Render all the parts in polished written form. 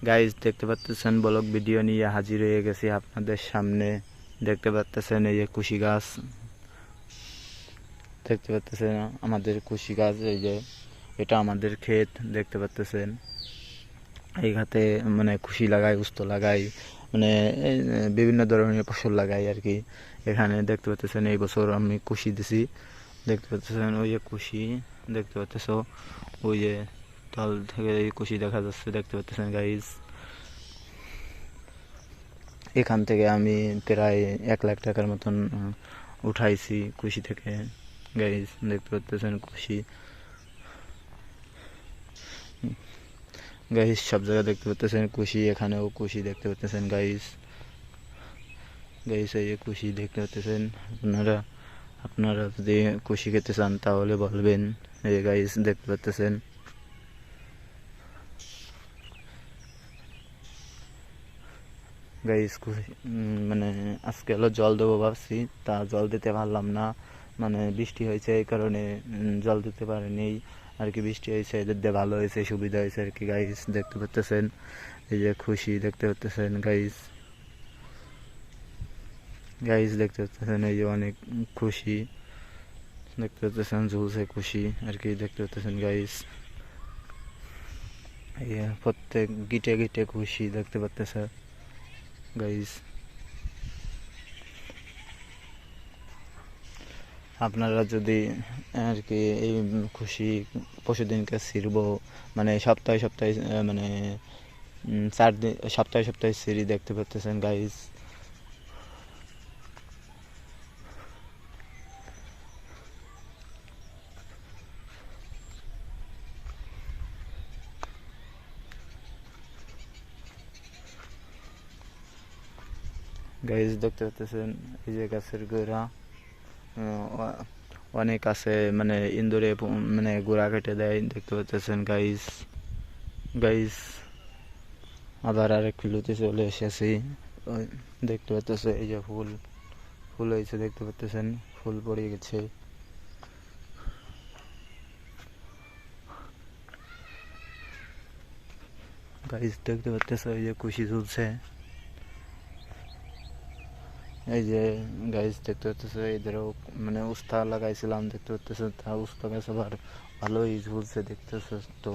Guys দেখতে পাচ্ছেন blog video নিয়ে হাজির হয়ে গেছি আপনাদের সামনে। দেখতে পাচ্ছেন এই যে কুশি গাছ, দেখতে পাচ্ছেন আমাদের কুশি গাছ। এই যে এটা আমাদের ক্ষেত, দেখতে পাচ্ছেন এই খাতে মানে কুশি লাগাই, উস্ত লাগাই, মানে বিভিন্ন ধরনের ফসল লাগাই আর কি। এখানে দেখতে পাচ্ছেন এই বছর আমি কুশি দিছি, দেখতে পাচ্ছেন ওই যে কুশি, দেখতে পাচ্ছ ওই যে তল থেকে এই কুশি দেখা যাচ্ছে, দেখতে পাচ্ছেন গাইজ। এখান থেকে আমি প্রায় 1 লাখ টাকার মতন উঠাইছি কুশি থেকে গাইজ, দেখতে পাচ্ছেন কুশি গাইজ। সব জায়গায় দেখতে পাচ্ছেন কুশি, এখানেও কুশি দেখতে পাচ্ছেন গাইজ। গাইজ এই কুশি দেখতে পাচ্ছেন। আপনারা যদি কুশি খেতে চান তাহলে বলবেন। এই গাইজ দেখতে পাচ্ছেন গাইজ মানে আজকে হলো জল দেবো ভাবছি, তা জল দিতে পারলাম না, মানে বৃষ্টি হয়েছে এই কারণে জল দিতে পারিনি আর কি। বৃষ্টি হয়েছে এদের দিয়ে ভালো হয়েছে, সুবিধা হয়েছে আর কি গাইজ। দেখতে পাচ্ছেন এই যে খুশি, দেখতে পাচ্ছেন গাইজ। গাইজ দেখতে পাচ্ছেন এই যে অনেক খুশি, দেখতে পাচ্ছেন ঝুলছে খুশি আর কি, দেখতে পাচ্ছেন গাইজ। এই প্রত্যেক গিটে গিটে খুশি দেখতে পাচ্ছেন গাইজ। আপনারা যদি আর কি এই খুশি পরশুদিনকে ছিড়ব, মানে সপ্তাহে সপ্তাহে মানে 4 দিন সপ্তাহে সপ্তাহে ছিঁড়ি, দেখতে পাচ্ছেন গাইজ। গাইজ দেখতে পাচ্ছেন এই যে গাছের গোড়া অনেক আছে, মানে ইন্দুরে মানে গোড়া কেটে দেয়, দেখতে পাচ্ছেন গাইজ। গাইজ আবার আরেক কিলোতে চলে এসেছি, দেখতে পাচ্ছেন এই যে ফুল ফুল হয়েছে, দেখতে পাচ্ছেন ফুল পড়ে গেছে। গাইজ দেখতে পাচ্ছেন এই যে কুশি ঝুলছে, এই যে গাইজ দেখতে পাচ্ছেন এদেরও মানে উস্তা লাগাইছিলাম, দেখতে পাচ্ছেন তা উস্তা গাছ আবার ভালোই ঝুলছে, দেখতেছে তো।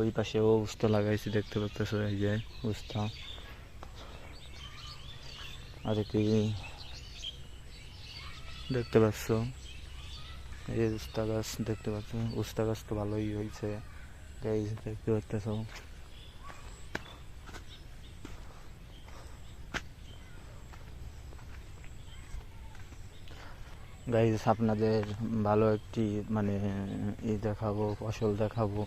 ওই পাশেও উস্তা লাগাইছি, দেখতে পাচ্ছেন এই যে উস্তা আর কি, দেখতে পাচ্ছ এই উস্তা গাছ, দেখতে পাচ্ছ উস্তা গাছ তো ভালোই হয়েছে গাইজ, দেখতে পাচ্ছ। গাইজ আপনাদের ভালো একটি মানে দেখাবো, ফসল দেখাবো,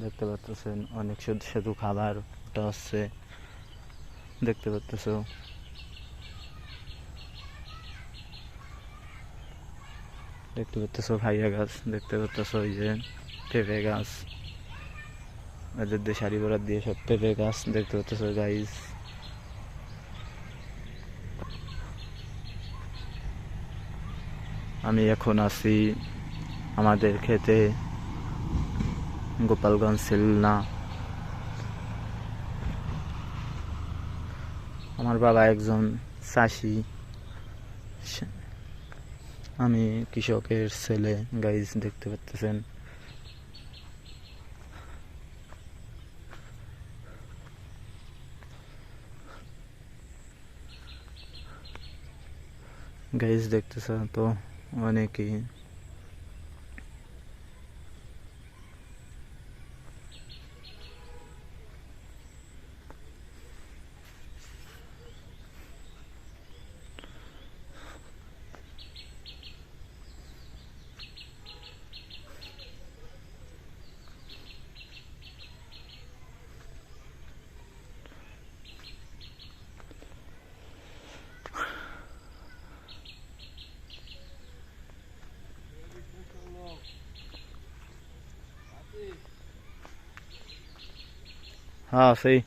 দেখতে পাচ্ছেন অনেক সুদু সুদু খাবার ওটা হচ্ছে, দেখতে পাচ্ছ। দেখতে পাচ্ছ ভাইয়া গাছ, দেখতে পাচ্ছ ওই যে পেঁপে গাছ, এদের দিয়ে সারি বরাদ দিয়ে সব পেঁপে গাছ, দেখতে পাচ্ছ গাইজ। আমি এখন আছি আমাদের ক্ষেতে, গোপালগঞ্জ সিলনা। আমার বাবা একজন চাষি, আমি কৃষকের ছেলে গাইজ, দেখতে পাচ্ছেন। গাইজ দেখতেছ তো অনেকেই। हाँ सही।